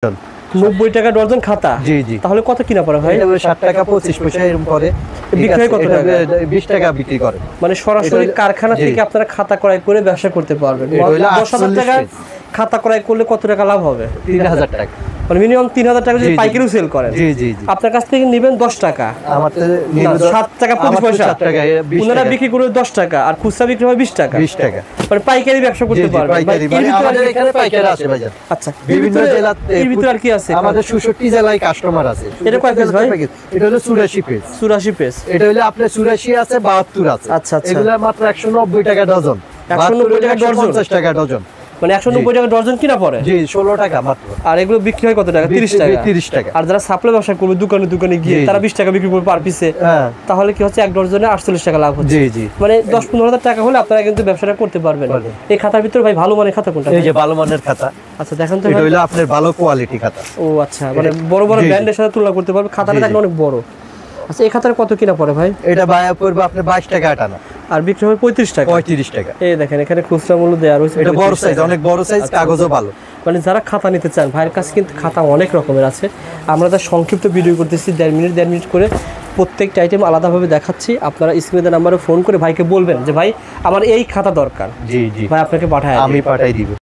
90 টাকা ডজন খাতা। জি জি। তাহলে কত কিনা পড়ে ভাই? 60 টাকা 25 পয়সা এরকম করে। বিক্রি হয় কত টাকা? 20 টাকা বিক্রি করে। মানে সরাসরি কারখানা থেকে আপনারা খাতা ক্রয় করে ব্যবসা করতে পারবেন। 10,000 টাকা খাতা ক্রয় করলে কত টাকা লাভ হবে? 3000 টাকা। মানে মিনিমাম 3000 টাকা যদি পাইকারিও সেল করেন। জি জি জি। আপনার কাছ থেকে নেবেন 10 টাকা। আমার থেকে 7 টাকা 25 পয়সা। 7 টাকা 20 ওনারা টাকা বিক্রি করে 10 টাকা আর খুচরা বিক্রি হয় 20 টাকা। 20 টাকা। মানে পাইকারি ব্যবসা করতে পারবেন। পাইকারি মানে আমাদের এখানে পাইকারি আছে ভাইজান। আচ্ছা। বিভিন্ন জেলাতে এর ভিতরে আর কি আছে? আমাদের 66 জেলায় কাস্টমার আছে। এটা কয় পিস ভাই? এটা হলো 84 পিস। 84 পিস। এটা হলো আপনার 84 আছে 72 আছে। আচ্ছা আচ্ছা। এগুলা মাত্র 190 টাকা ডজন। 190 টাকা ডজন। 50 টাকা ডজন। মানে 190 টাকা ডজন কিনা পড়ে? জি 16 টাকা মাত্র। আর এগুলো বিক্রি হয় কত টাকা? 30 টাকা। 30 টাকা। আর যারা সাপ্লাই ব্যবসা করবে দোকানে দোকানে গিয়ে তারা 20 টাকা বিক্রি করবে পার পিসে। হ্যাঁ। তাহলে কি হচ্ছে এক ডজনে 48 টাকা লাভ হচ্ছে। জি জি। মানে 10-15 হাজার টাকা হলে আপনারা কিন্তু ব্যবসাটা করতে পারবেন। এই খাতার ভিতরে ভাই ভালো মানের খাতা কোনটা? এই যে ভালো মানের খাতা। আচ্ছা দেখেন তো এটা হলো আপনার ভালো কোয়ালিটি খাতা। ও আচ্ছা, মানে বড় বড় ব্র্যান্ডের সাথে তুলনা করতে পারবে। খাতাটা দেখেন অনেক বড়। আচ্ছা এই খাতার কত কিনা পড়ে ভাই? এটা বায়া পড়বে আপনার 22 টাকা আটানা। আর বিক্রি হবে 35 টাকা। 35 টাকা। এই দেখেন এখানে খুচরা মূল্য দেয়া রয়েছে। এটা বড় সাইজ, অনেক বড় সাইজ, কাগজও ভালো। মানে যারা খাতা নিতে চান ভাইয়ের কাছে কিন্তু খাতা অনেক রকমের আছে। আমরা তার সংক্ষিপ্ত ভিডিও করতেছি 1.5 মিনিট করে প্রত্যেকটা আইটেম আলাদাভাবে দেখাচ্ছি। আপনারা স্ক্রিনে নাম্বারে ফোন করে ভাইকে বলবেন যে ভাই আমার এই খাতা দরকার। জি জি। ভাই আপনাকে পাঠায় আমি পাঠাই দিব।